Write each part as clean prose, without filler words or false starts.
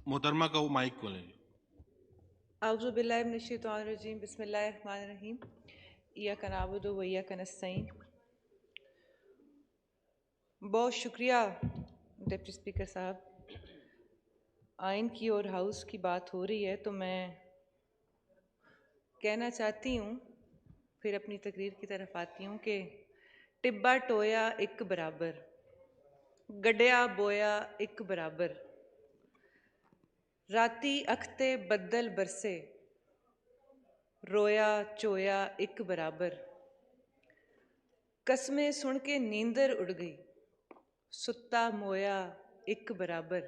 मोहतरमा का वो माइक खोलें। औज़ु बिल्लाहि मिनश्शैतानिर्रजीम बिस्मिल्लाहिर्रहमानिर्रहीम इय्याका नअबुदु व इय्याका नस्तईन। बहुत शुक्रिया डिप्टी स्पीकर साहब। आइन की और हाउस की बात हो रही है तो मैं कहना चाहती हूँ, फिर अपनी तकरीर की तरफ आती हूँ कि टिब्बा टोया एक बराबर, गड्ढिया बोया एक बराबर, राती अखते बद्दल बरसे, रोया चोया एक बराबर, कसमें सुन के नींदर उड़ गई, सुत्ता मोया एक बराबर,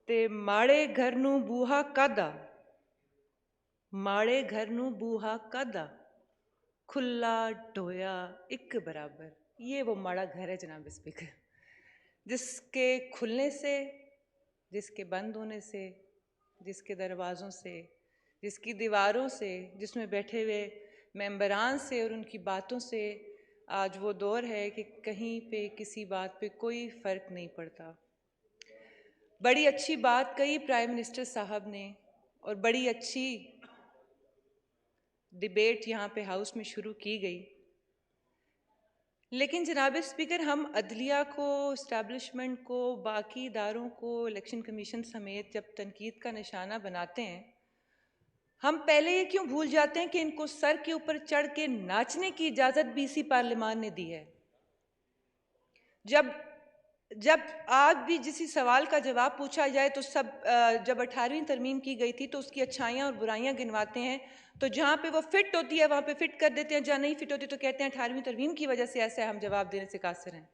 ते माड़े घर नू बूहा कादा, माड़े घर नू बूहा कादा, खुला ढोया एक बराबर। ये वो माड़ा घर है जनाब स्पीकर, जिसके खुलने से, जिसके बंद होने से, जिसके दरवाज़ों से, जिसकी दीवारों से, जिसमें बैठे हुए मेंबरान से और उनकी बातों से आज वो दौर है कि कहीं पे किसी बात पे कोई फ़र्क नहीं पड़ता। बड़ी अच्छी बात कही प्राइम मिनिस्टर साहब ने और बड़ी अच्छी डिबेट यहाँ पे हाउस में शुरू की गई, लेकिन जनाब स्पीकर हम अदलिया को, इस्टेब्लिशमेंट को, बाकी इदारों को, इलेक्शन कमीशन समेत जब तनकीद का निशाना बनाते हैं, हम पहले ये क्यों भूल जाते हैं कि इनको सर के ऊपर चढ़ के नाचने की इजाज़त भी इसी पार्लियामान ने दी है। जब आज भी किसी सवाल का जवाब पूछा जाए तो सब जब 18वीं तरमीम की गई थी तो उसकी अच्छाइयाँ और बुराइयाँ गिनवाते हैं, तो जहाँ पे वो फिट होती है वहाँ पे फिट कर देते हैं, जहाँ नहीं फिट होती तो कहते हैं 18वीं तरमीम की वजह से ऐसे हम जवाब देने से कासिर हैं।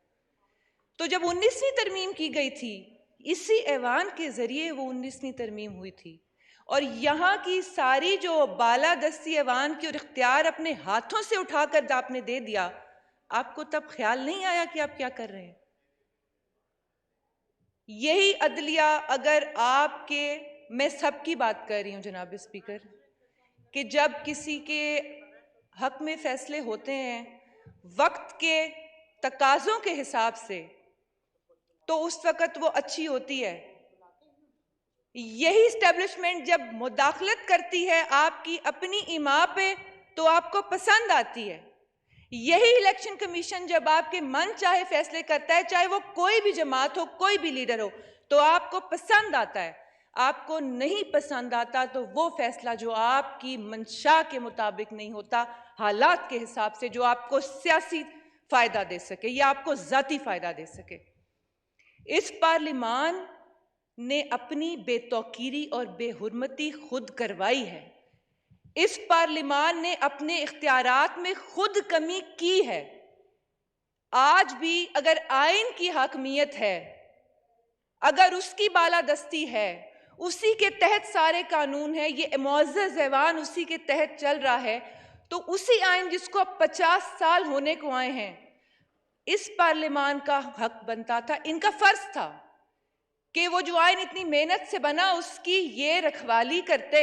तो जब 19वीं तरमीम की गई थी, इसी ऐवान के ज़रिए वो 19वीं तरमीम हुई थी, और यहाँ की सारी जो बालादस्ती ऐवान की और इख्तियार अपने हाथों से उठाकर आपने दे दिया, आपको तब ख्याल नहीं आया कि आप क्या कर रहे हैं? यही अदलिया अगर आपके, मैं सबकी बात कर रही हूं जनाब स्पीकर, कि जब किसी के हक में फैसले होते हैं वक्त के तकाज़ों के हिसाब से, तो उस वक्त वो अच्छी होती है। यही इस्टेब्लिशमेंट जब मुदाखलत करती है आपकी अपनी इमा पे, तो आपको पसंद आती है। यही इलेक्शन कमीशन जब आपके मन चाहे फैसले करता है, चाहे वो कोई भी जमात हो, कोई भी लीडर हो, तो आपको पसंद आता है। आपको नहीं पसंद आता तो वो फैसला जो आपकी मंशा के मुताबिक नहीं होता, हालात के हिसाब से, जो आपको सियासी फायदा दे सके या आपको जाती फायदा दे सके। इस पार्लिमान ने अपनी बेतौकीरी और बेहुरमती खुद करवाई है। इस पार्लिमान ने अपने इख्तियारात में खुद कमी की है। आज भी अगर आइन की हकमियत है, अगर उसकी बालादस्ती है, उसी के तहत सारे कानून है, ये मुअज़्ज़ज़ ऐवान उसी के तहत चल रहा है, तो उसी आइन जिसको अब 50 साल होने को आए हैं, इस पार्लिमान का हक बनता था, इनका फर्ज था कि वो जो आइन इतनी मेहनत से बना उसकी ये रखवाली करते,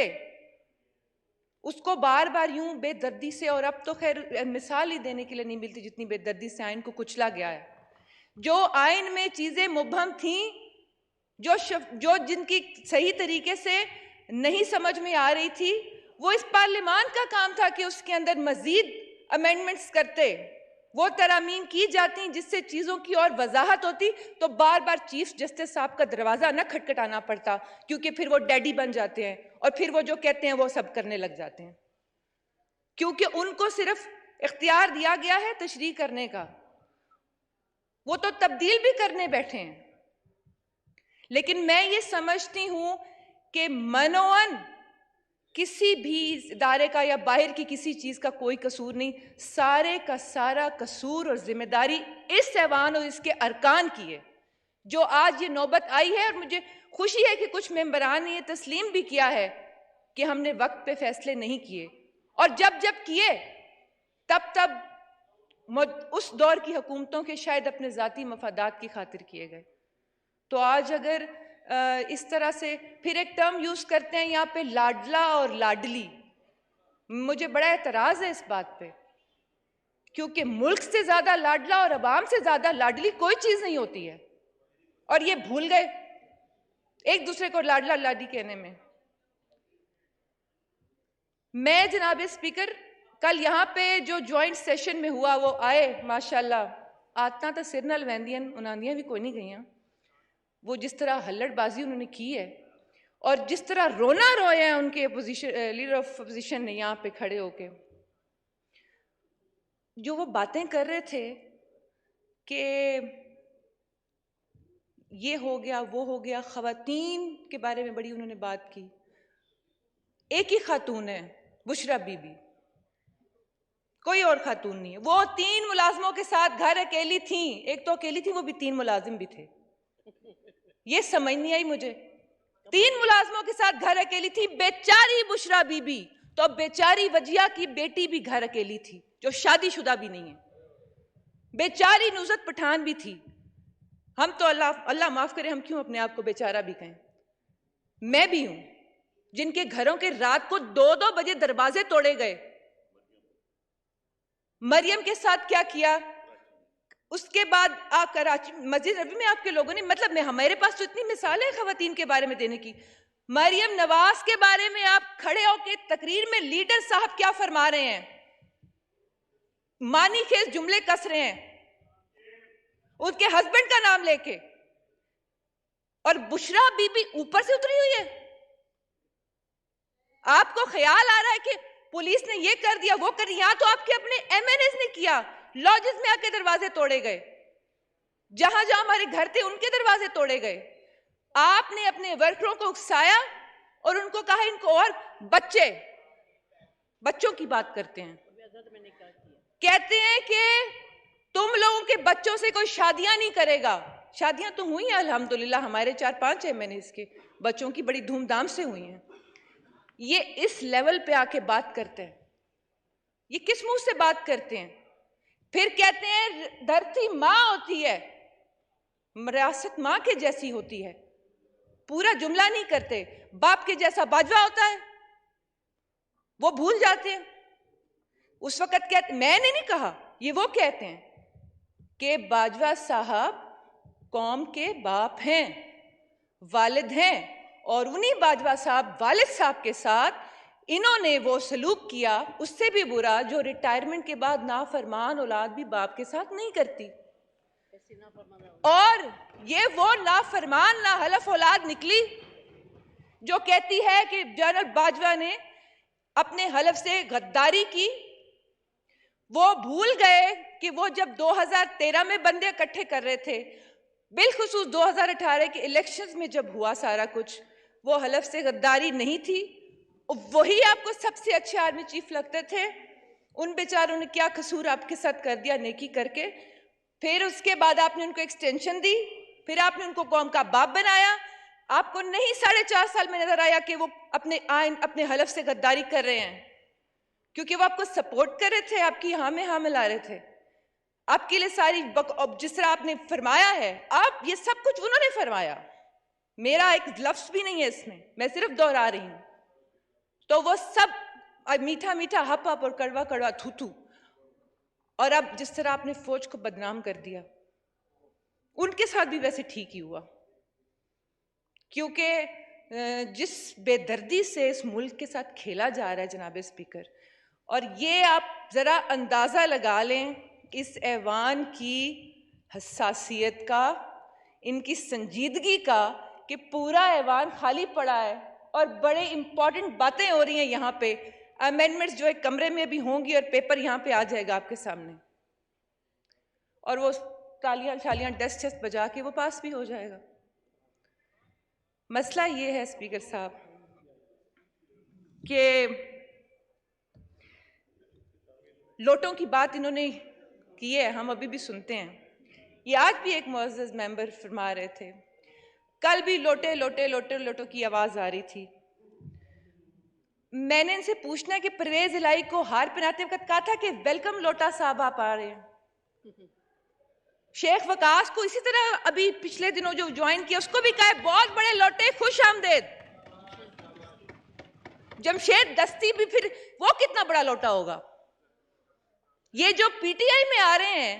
उसको बार बार यूं बेदर्दी से, और अब तो खैर मिसाल ही देने के लिए नहीं मिलती जितनी बेदर्दी से आइन को कुचला गया है। जो आइन में चीजें मुबहम थीं, जो जिनकी सही तरीके से नहीं समझ में आ रही थी, वो इस पार्लियामान का काम था कि उसके अंदर मजीद अमेंडमेंट्स करते, वो तरामीम की जाती जिससे चीज़ों की और वजाहत होती, तो बार बार चीफ जस्टिस साहब का दरवाज़ा न खटखटाना पड़ता, क्योंकि फिर वो डैडी बन जाते हैं और फिर वो जो कहते हैं वो सब करने लग जाते हैं, क्योंकि उनको सिर्फ इख्तियार दिया गया है तशरीह करने का, वो तो तब्दील भी करने बैठे हैं। लेकिन मैं ये समझती हूं कि मनोअन किसी भी इदारे का या बाहर की किसी चीज का कोई कसूर नहीं, सारे का सारा कसूर और जिम्मेदारी इस ऐवान और इसके अरकान की है, जो आज ये नौबत आई है। और मुझे खुशी है कि कुछ मेंबरान ने ये तस्लीम भी किया है कि हमने वक्त पे फैसले नहीं किए, और जब जब किए तब तब उस दौर की हुकूमतों के शायद अपने ज़ाती मफादात की खातिर किए गए। तो आज अगर इस तरह से फिर एक टर्म यूज़ करते हैं यहाँ पे लाडला और लाडली, मुझे बड़ा एतराज़ है इस बात पे, क्योंकि मुल्क से ज़्यादा लाडला और अवाम से ज़्यादा लाडली कोई चीज़ नहीं होती है, और ये भूल गए। एक दूसरे को लाडला लाडी कहने में। मैं जनाब स्पीकर कल यहाँ पे जो ज्वाइंट सेशन में हुआ वो आए माशाल्लाह आतना तो सिर नाल वैंदियां उन्हांदियां भी कोई नहीं गईयां। वो जिस तरह हल्लड़बाजी उन्होंने की है और जिस तरह रोना रोए हैं उनके लीडर ऑफ अपोजिशन ने यहाँ पे खड़े होके, जो वो बातें कर रहे थे कि ये हो गया वो हो गया, खवातीन के बारे में बड़ी उन्होंने बात की। एक ही खातून है बुशरा बीबी, कोई और खातून नहीं है। वो 3 मुलाजमों के साथ घर अकेली थी, एक तो अकेली थी, वो भी 3 मुलाजिम भी थे। ये समझ नहीं आई मुझे। 3 मुलाजमों के साथ घर अकेली थी बेचारी बुशरा बीबी। तो अब बेचारी वजिया की बेटी भी घर अकेली थी जो शादीशुदा भी नहीं है। बेचारी नुसरत पठान भी थी। हम तो अल्लाह माफ करे, हम क्यों अपने आप को बेचारा भी कहें। मैं भी हूं जिनके घरों के रात को 2-2 बजे दरवाजे तोड़े गए। मरियम के साथ क्या किया, उसके बाद कराची मस्जिद नबी में आपके लोगों ने, मतलब हमारे पास तो इतनी मिसालें हैं खवातीन के बारे में देने की। मरियम नवाज के बारे में आप खड़े होकर तकरीर में लीडर साहब क्या फरमा रहे हैं, मानी खेज जुमले कस रहे हैं उसके हस्बैंड का नाम लेके, और बुशरा बीबी ऊपर से उतरी हुई है। आपको ख्याल आ रहा है कि पुलिस ने ये कर दिया वो कर दिया, तो आपके अपने एमएनएस ने किया। लॉजेस में आके दरवाजे तोड़े गए, जहां जहां हमारे घर थे उनके दरवाजे तोड़े गए। आपने अपने वर्करों को उकसाया और उनको कहा इनको, और बच्चों की बात करते हैं, कहते हैं कि तुम लोगों के बच्चों से कोई शादियां नहीं करेगा। शादियां तो हुई हैं अल्हम्दुलिल्लाह, हमारे 4-5 एमएनएस के बच्चों की बड़ी धूमधाम से हुई हैं। ये इस लेवल पे आके बात करते हैं, ये किस मुंह से बात करते हैं। फिर कहते हैं धरती मां होती है, विरासत मां के जैसी होती है। पूरा जुमला नहीं करते। बाप के जैसा बाजवा होता है, वो भूल जाते हैं। उस वक्त कहते, मैंने नहीं कहा, ये वो कहते हैं कि बाजवा साहब कौम के बाप हैं, वालिद हैं, और उन्हीं बाजवा साहब वालिद साहब के साथ इन्होंने वो सलूक किया, उससे भी बुरा जो रिटायरमेंट के बाद नाफरमान औलाद भी बाप के साथ नहीं करती। और ये वो नाफरमान ना हलफ औलाद निकली जो कहती है कि जनरल बाजवा ने अपने हलफ से गद्दारी की। वो भूल गए कि वो जब 2013 में बंदे इकट्ठे कर रहे थे, बिलखुसूस 2018 के इलेक्शंस में जब हुआ सारा कुछ, वो हलफ से गद्दारी नहीं थी। वही आपको सबसे अच्छे आर्मी चीफ लगते थे। उन बेचारों ने क्या कसूर आपके साथ कर दिया नेकी करके। फिर उसके बाद आपने उनको एक्सटेंशन दी, फिर आपने उनको कौम का बाप बनाया। आपको नहीं 4.5 साल में नजर आया कि वो अपने हलफ से गद्दारी कर रहे हैं, क्योंकि वो आपको सपोर्ट कर रहे थे, आपकी हाँ में हाँ मिला रहे थे। आपके लिए सारी जिस तरह आपने फरमाया है, आप ये सब कुछ उन्होंने फरमाया, मेरा एक लफ्ज भी नहीं है इसमें, मैं सिर्फ दोहरा रही हूं। तो वो सब मीठा मीठा हप हप और कड़वा कड़वा थू थू। और अब जिस तरह आपने फौज को बदनाम कर दिया, उनके साथ भी वैसे ठीक ही हुआ, क्योंकि जिस बेदर्दी से इस मुल्क के साथ खेला जा रहा है जनाब स्पीकर, और ये आप जरा अंदाजा लगा लें इस ऐवान की हसासियत का, इनकी संजीदगी का, कि पूरा ऐवान खाली पड़ा है और बड़े इंपॉर्टेंट बातें हो रही हैं यहाँ पे। अमेंडमेंट्स जो एक कमरे में भी होंगी और पेपर यहाँ पे आ जाएगा आपके सामने, और वो तालियां शालियां डस्ट शस्ट बजा के वो पास भी हो जाएगा। मसला ये है स्पीकर साहब कि लोटों की बात इन्होंने की है, हम अभी भी सुनते हैं। ये आज भी एक मुअज़्ज़ज़ मेंबर फरमा रहे थे, कल भी लोटे लोटे लोटे लोटों की आवाज आ रही थी। मैंने इनसे पूछना है कि परवेज इलाही को हार पहनाते वक्त कहा था कि वेलकम लोटा साहब आप आ रहे हैं। शेख वकास को इसी तरह अभी पिछले दिनों जो ज्वाइन किया उसको भी कहा है बहुत बड़े लोटे, खुश आमदेद। जमशेद दस्ती भी फिर वो कितना बड़ा लोटा होगा। ये जो पीटीआई में आ रहे हैं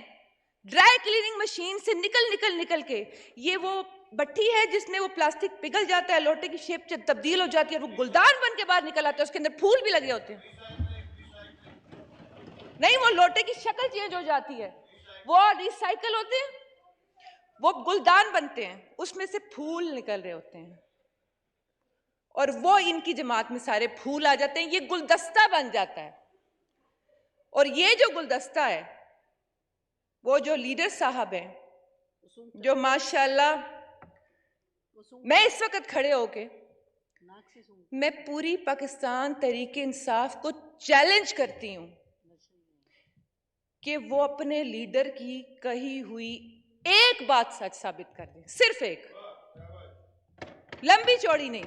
ड्राई क्लीनिंग मशीन से निकल के, ये वो भट्टी है जिसमें वो प्लास्टिक पिघल जाता है, लोटे की शेप तब्दील हो जाती है, वो गुलदान बन के बाहर निकल आता है, उसके अंदर फूल भी लगे होते हैं। नहीं, वो लोटे की शक्ल चेंज हो जाती है, वो रिसाइकल होते हैं, वो गुलदान बनते हैं, उसमें से फूल निकल रहे होते हैं, और वो इनकी जमात में सारे फूल आ जाते हैं, ये गुलदस्ता बन जाता है। और ये जो गुलदस्ता है, वो जो लीडर साहब हैं, जो माशाल्लाह, मैं इस वक्त खड़े होके मैं पूरी पाकिस्तान तहरीक इंसाफ को चैलेंज करती हूं कि वो अपने लीडर की कही हुई एक बात सच साबित कर दें, सिर्फ एक, लंबी चौड़ी नहीं,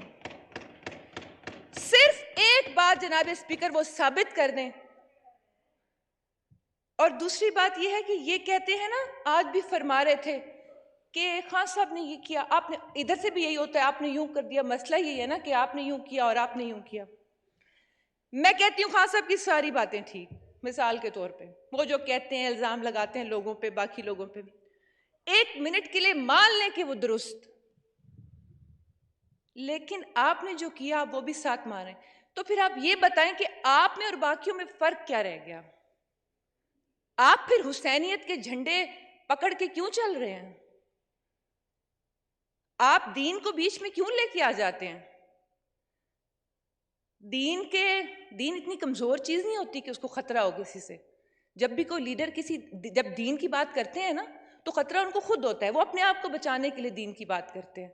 सिर्फ एक बात जनाब स्पीकर वो साबित कर दें। और दूसरी बात ये है कि ये कहते हैं ना, आज भी फरमा रहे थे कि खान साहब ने ये किया, आपने, इधर से भी यही होता है, आपने यूं कर दिया, मसला यही है ना कि आपने यूं किया और आपने यूं किया। मैं कहती हूँ खान साहब की सारी बातें ठीक, मिसाल के तौर पे वो जो कहते हैं, इल्जाम लगाते हैं लोगों पे, बाकी लोगों पे भी, एक मिनट के लिए मान लें कि वो दुरुस्त, लेकिन आपने जो किया वो भी साथ माने, तो फिर आप ये बताएं कि आप में और बाकियों में फर्क क्या रह गया? आप फिर हुसैनियत के झंडे पकड़ के क्यों चल रहे हैं? आप दीन को बीच में क्यों लेके आ जाते हैं? दीन इतनी कमजोर चीज नहीं होती कि उसको खतरा हो किसी से। जब भी कोई लीडर जब दीन की बात करते हैं ना, तो खतरा उनको खुद होता है, वो अपने आप को बचाने के लिए दीन की बात करते हैं।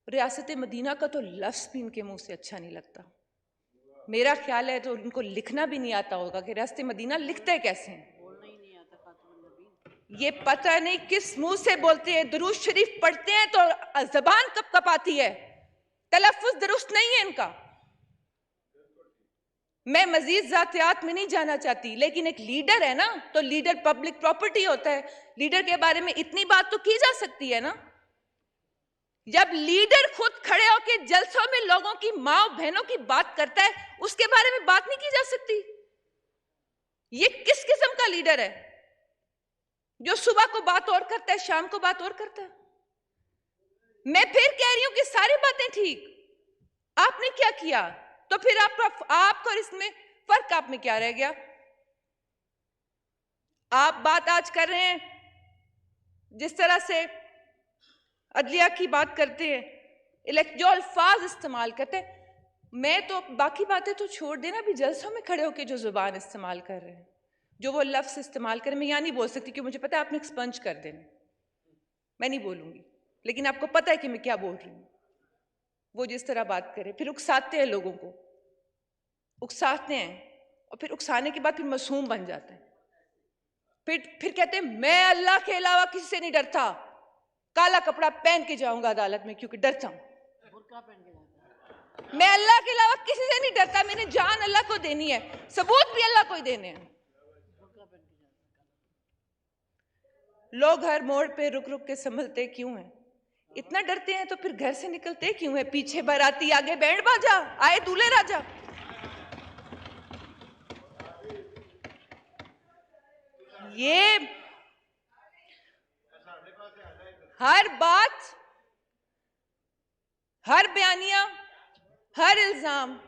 रियासत मदीना का तो लफ्ज भी इनके मुंह से अच्छा नहीं लगता। मेरा ख्याल है तो उनको लिखना भी नहीं आता होगा कि रियासत मदीना लिखते कैसे हैं, ये पता नहीं किस मुंह से बोलते हैं। दुरूद शरीफ पढ़ते हैं तो जबान कब कपाती है, तलफ्फुज दुरुस्त नहीं है इनका। मैं मजीद जातियात में नहीं जाना चाहती, लेकिन एक लीडर है ना, तो लीडर पब्लिक प्रॉपर्टी होता है, लीडर के बारे में इतनी बात तो की जा सकती है ना। जब लीडर खुद खड़े होकर जलसों में लोगों की माँ बहनों की बात करता है, उसके बारे में बात नहीं की जा सकती? ये किस किस्म का लीडर है जो सुबह को बात और करता है, शाम को बात और करता है? मैं फिर कह रही हूं कि सारी बातें ठीक, आपने क्या किया, तो फिर आपको और इसमें फर्क आप में क्या रह गया? आप बात आज कर रहे हैं, जिस तरह से अदलिया की बात करते हैं, जो अल्फाज इस्तेमाल करते हैं, मैं तो बाकी बातें तो छोड़ देना, भी जलसों में खड़े होकर जो जुबान इस्तेमाल कर रहे हैं, जो वो लफ्ज इस्तेमाल करें, मैं यहाँ नहीं बोल सकती क्योंकि मुझे पता है आपने एक्सपंज कर देना, मैं नहीं बोलूंगी, लेकिन आपको पता है कि मैं क्या बोल रही हूँ। वो जिस तरह बात करे, फिर उकसाते हैं लोगों को, उकसाते हैं, और फिर उकसाने के बाद फिर मासूम बन जाते हैं, फिर कहते हैं मैं अल्लाह के अलावा किसी से नहीं डरता, काला कपड़ा पहन के जाऊंगा अदालत में क्योंकि डरता हूं, मैं अल्लाह के अलावा किसी से नहीं डरता, मैंने जान अल्लाह को देनी है, सबूत भी अल्लाह को ही देने हैं। लोग हर मोड़ पे रुक रुक के संभलते क्यों हैं? इतना डरते हैं तो फिर घर से निकलते क्यों है? पीछे बाराती, आगे बैंड बाजा, आए दूल्हे राजा। ये हर बात, हर बयानिया, हर इल्जाम,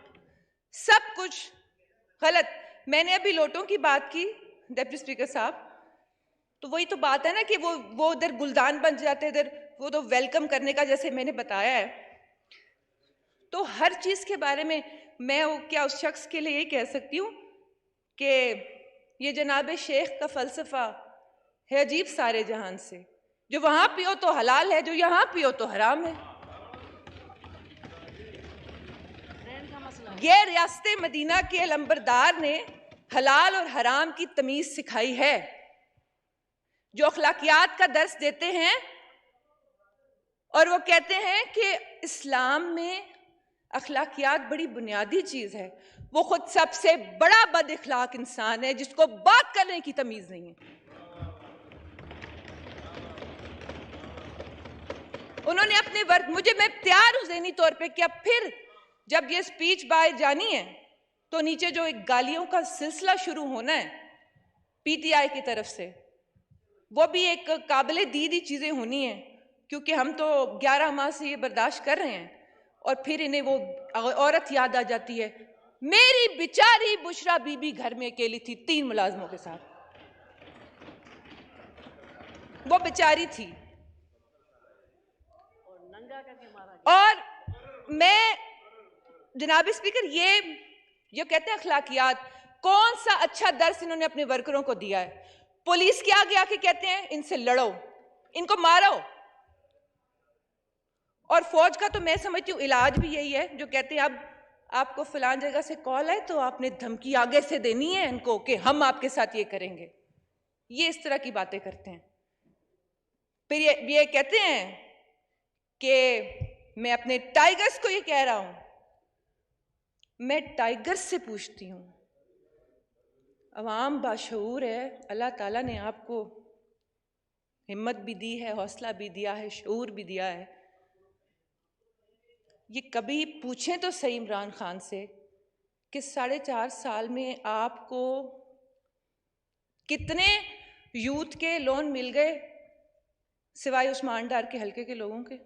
सब कुछ गलत। मैंने अभी लोटों की बात की डिप्टी स्पीकर साहब, तो वही तो बात है ना कि वो उधर गुलदान बन जाते, इधर वो तो वेलकम करने का जैसे मैंने बताया है। तो हर चीज के बारे में मैं क्या उस शख्स के लिए ये कह सकती हूँ कि ये जनाब शेख का फलसफा है अजीब सारे जहान से, जो वहां पियो तो हलाल है, जो यहाँ पियो तो हराम है। ये रियासत मदीना के अलंबरदार ने हलाल और हराम की तमीज सिखाई है, जो अखलाकियात का दर्स देते हैं, और वो कहते हैं कि इस्लाम में अखलाकियात बड़ी बुनियादी चीज है। वो खुद सबसे बड़ा बद इखलाक इंसान है जिसको बात करने की तमीज नहीं है। उन्होंने अपने वर्ग, मैं तैयार हूं ज़हनी तौर पे कि अब फिर जब ये स्पीच बाहर जानी है तो नीचे जो एक गालियों का सिलसिला शुरू होना है पीटीआई की तरफ से, वो भी एक काबिले दीदी चीजें होनी है, क्योंकि हम तो 11 माह से ये बर्दाश्त कर रहे हैं और फिर इन्हें वो औरत याद आ जाती है। मेरी बेचारी बुशरा बीबी घर में अकेली थी 3 मुलाजमों के साथ, वो बेचारी थी। और मैं जनाब स्पीकर, ये कहते हैं अखलाकियात, कौन सा अच्छा दर्स इन्होंने अपने वर्करों को दिया है? पुलिस के आगे आके कहते हैं इनसे लड़ो, इनको मारो। और फौज का तो मैं समझती हूँ इलाज भी यही है, जो कहते हैं अब आपको फलान जगह से कॉल है तो आपने धमकी आगे से देनी है इनको कि हम आपके साथ ये करेंगे। ये इस तरह की बातें करते हैं। फिर ये कहते हैं कि मैं अपने टाइगर्स को ये कह रहा हूं। मैं टाइगर्स से पूछती हूं, अवाम बाशऊर है, अल्लाह ताला ने आपको हिम्मत भी दी है, हौसला भी दिया है, शऊर भी दिया है। ये कभी पूछें तो सही इमरान खान से कि 4.5 साल में आपको कितने यूथ के लोन मिल गए सिवाय उस्मान डार के हल्के के लोगों के?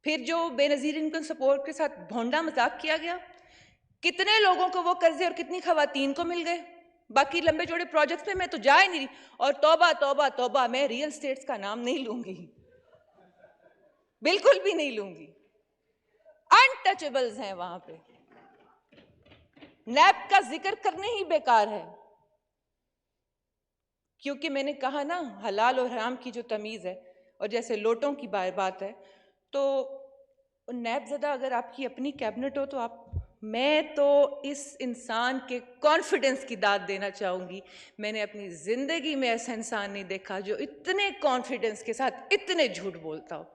फिर जो बेनजीर इनकम सपोर्ट के साथ भोंडा मजाक किया गया, कितने लोगों को वो कर्जे और कितनी खवातीन को मिल गए? बाकी लंबे चौड़े प्रोजेक्ट्स में मैं तो जा ही नहीं रही। और तौबा तौबा तौबा, मैं रियल स्टेट्स का नाम नहीं लूंगी, बिल्कुल भी नहीं लूंगी। अनटचेबल्स हैं वहां पे, नैब का जिक्र करने ही बेकार है। क्योंकि मैंने कहा ना, हलाल और हराम की जो तमीज है, और जैसे लोटों की बात है, तो नैबज़दा अगर आपकी अपनी कैबिनेट हो तो आप, मैं तो इस इंसान के कॉन्फिडेंस की दाद देना चाहूँगी। मैंने अपनी ज़िंदगी में ऐसा इंसान नहीं देखा जो इतने कॉन्फिडेंस के साथ इतने झूठ बोलता हो,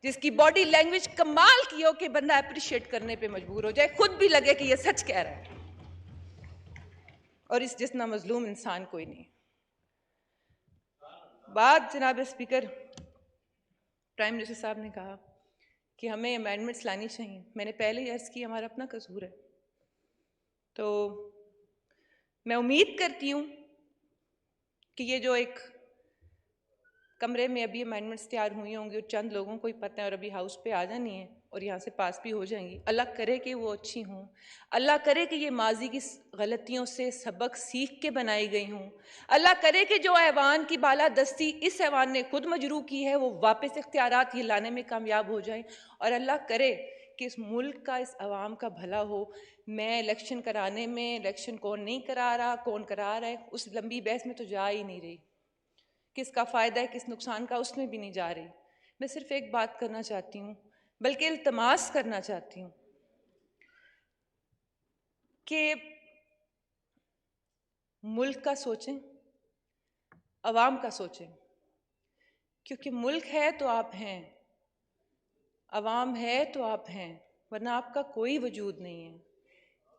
जिसकी बॉडी लैंग्वेज कमाल की हो कि बंदा अप्रिशिएट करने पे मजबूर हो जाए, खुद भी लगे कि ये सच कह रहा है। और इस जितना मजलूम इंसान कोई नहीं। बात जनाब स्पीकर, प्राइम मिनिस्टर साहब ने कहा कि हमें अमेंडमेंट्स लानी चाहिए। मैंने पहले ही अर्ज़ की हमारा अपना कसूर है। तो मैं उम्मीद करती हूँ कि ये जो एक कमरे में अभी अमेंडमेंट्स तैयार हुई होंगी और चंद लोगों को ही पता है और अभी हाउस पे आ जानी है और यहाँ से पास भी हो जाएंगी, अल्लाह करे कि वो अच्छी हों, अल्लाह करे कि ये माजी की गलतियों से सबक सीख के बनाई गई हों, अल्लाह करे कि जो ऐवान की बालादस्ती इस ऐवान ने खुद मजरू की है वो वापस इख्तियारात ये लाने में कामयाब हो जाएं, और अल्लाह करे कि इस मुल्क का, इस अवाम का भला हो। मैं इलेक्शन कराने में, इलेक्शन कौन नहीं करा रहा, कौन करा रहा है, उस लंबी बहस में तो जा ही नहीं रही। किसका फ़ायदा है, किस नुकसान का, उसमें भी नहीं जा रही। मैं सिर्फ एक बात करना चाहती हूँ, बल्कि इल्तमास करना चाहती हूँ कि मुल्क का सोचें, अवाम का सोचें, क्योंकि मुल्क है तो आप हैं, अवाम है तो आप हैं, वरना आपका कोई वजूद नहीं है।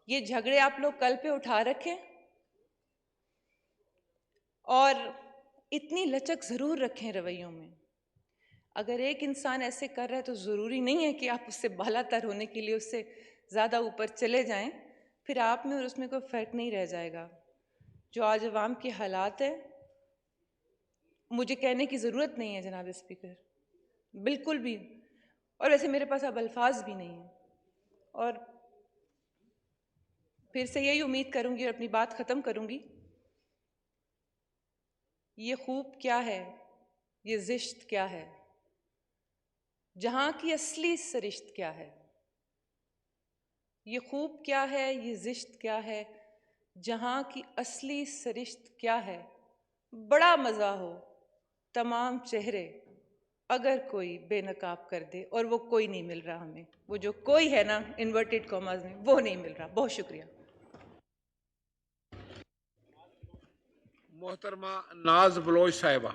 ये झगड़े आप लोग कल पे उठा रखें और इतनी लचक ज़रूर रखें रवैयों में। अगर एक इंसान ऐसे कर रहा है तो ज़रूरी नहीं है कि आप उससे बालातर होने के लिए उससे ज़्यादा ऊपर चले जाएं, फिर आप में और उसमें कोई फ़र्क नहीं रह जाएगा। जो आज अवाम के हालात हैं, मुझे कहने की ज़रूरत नहीं है जनाब स्पीकर, बिल्कुल भी। और वैसे मेरे पास अब अल्फाज भी नहीं हैं। और फिर से यही उम्मीद करूँगी और अपनी बात ख़त्म करूँगी, ये खूब क्या है, ये ज़िश्त क्या है, जहाँ की असली सरिश्त क्या है। ये खूब क्या है, ये ज़िश्त क्या है, जहाँ की असली सरिश्त क्या है। बड़ा मज़ा हो तमाम चेहरे अगर कोई बेनकाब कर दे, और वो कोई नहीं मिल रहा हमें। वो जो कोई है ना इन्वर्टेड कॉमास में, वो नहीं मिल रहा। बहुत शुक्रिया। मोहतरमा नाज बलोच साहिबा।